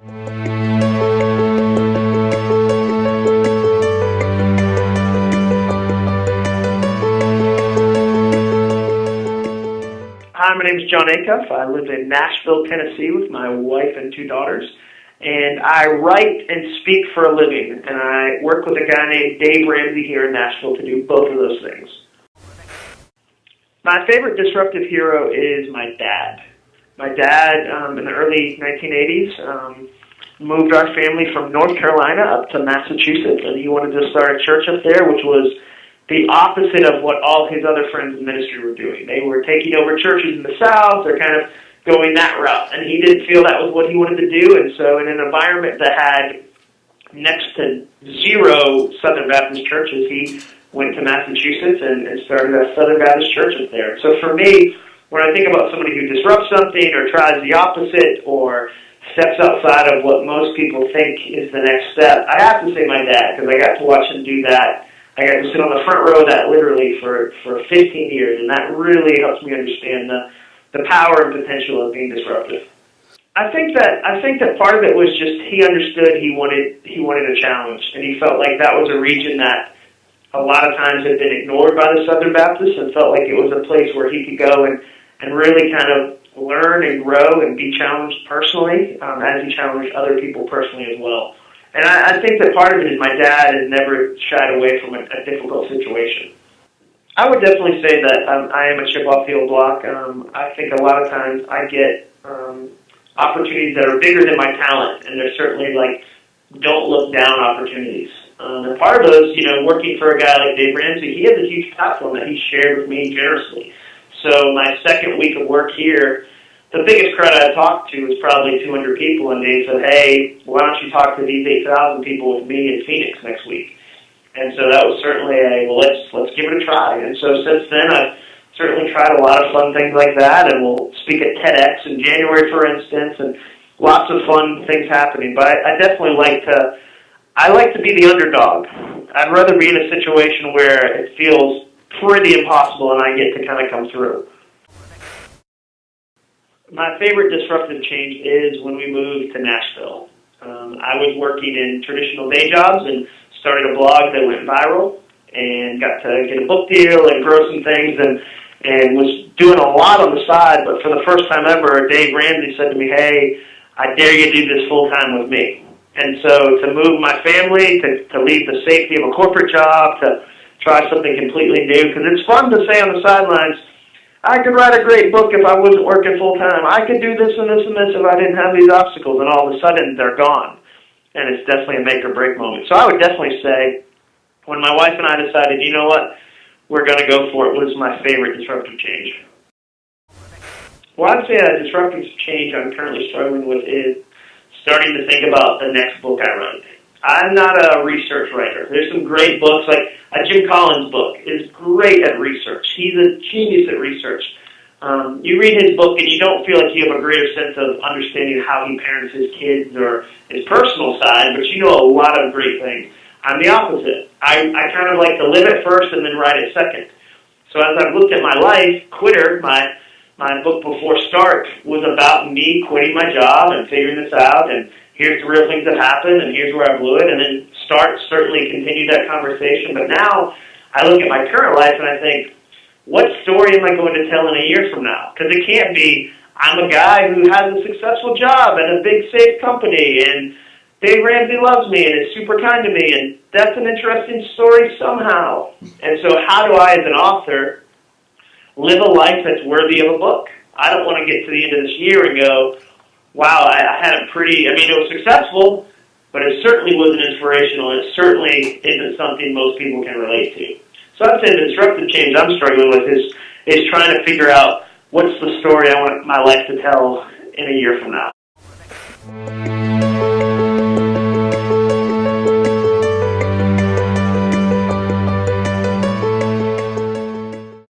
Hi, my name is Jon Acuff. I live in Nashville, Tennessee with my wife and 2 daughters. And I write and speak for a living. And I work with a guy named Dave Ramsey here in Nashville to do both of those things. My favorite disruptive hero is my dad. My dad, in the early 1980s, moved our family from North Carolina up to Massachusetts, and he wanted to start a church up there, which was the opposite of what all his other friends in ministry were doing. They were taking over churches in the South. They're kind of going that route, and he didn't feel that was what he wanted to do. And so in an environment that had next to 0 Southern Baptist churches, he went to Massachusetts and started a Southern Baptist church up there. So for me, when I think about somebody who disrupts something or tries the opposite or steps outside of what most people think is the next step, I have to say my dad, because I got to watch him do that. I got to sit on the front row of that literally for 15 years, and that really helps me understand the power and potential of being disruptive. I think that part of it was just he understood he wanted a challenge, and he felt like that was a region that a lot of times had been ignored by the Southern Baptists, and felt like it was a place where he could go and really kind of learn and grow and be challenged personally, as he challenged other people personally as well. And I think that part of it is my dad has never shied away from a difficult situation. I would definitely say that I am a chip off the old block. I think a lot of times I get opportunities that are bigger than my talent, and they're certainly like don't look down opportunities. And part of those, working for a guy like Dave Ramsey, he has a huge platform that he shared with me generously. So my second week of work here, the biggest crowd I talked to was probably 200 people, and Dave said, "Hey, why don't you talk to these 8,000 people with me in Phoenix next week?" And so that was certainly let's give it a try. And so since then, I've certainly tried a lot of fun things like that, and we'll speak at TEDx in January, for instance, and lots of fun things happening. But I definitely like to be the underdog. I'd rather be in a situation where it feels pretty impossible and I get to kind of come through. My favorite disruptive change is when we moved to Nashville. I was working in traditional day jobs and started a blog that went viral and got to get a book deal and grow some things and was doing a lot on the side. But for the first time ever, Dave Ramsey said to me, "Hey, I dare you to do this full time with me." And so to move my family, to leave the safety of a corporate job, to try something completely new, because it's fun to say on the sidelines, I could write a great book if I wasn't working full time. I could do this and this and this if I didn't have these obstacles, and all of a sudden they're gone. And it's definitely a make or break moment. So I would definitely say, when my wife and I decided, you know what, we're going to go for it, was my favorite disruptive change. Well, I'd say a disruptive change I'm currently struggling with is starting to think about the next book I write. I'm not a research writer. There's some great books, like Jim Collins' book is great at research. He's a genius at research. You read his book and you don't feel like you have a greater sense of understanding how he parents his kids or his personal side, but you know a lot of great things. I'm the opposite. I kind of like to live it first and then write it second. So as I've looked at my life, Quitter, my book before Start, was about me quitting my job and figuring this out, and here's the real things that happened, and here's where I blew it, and then Start certainly continued that conversation. But now I look at my current life and I think, what story am I going to tell in a year from now? Because it can't be, I'm a guy who has a successful job at a big, safe company, and Dave Ramsey loves me and is super kind to me, and that's an interesting story somehow. And so how do I, as an author, live a life that's worthy of a book? I don't want to get to the end of this year and go, wow, I had a pretty, it was successful, but it certainly wasn't inspirational, and it certainly isn't something most people can relate to. So I'd say the disruptive change I'm struggling with is trying to figure out what's the story I want my life to tell in a year from now.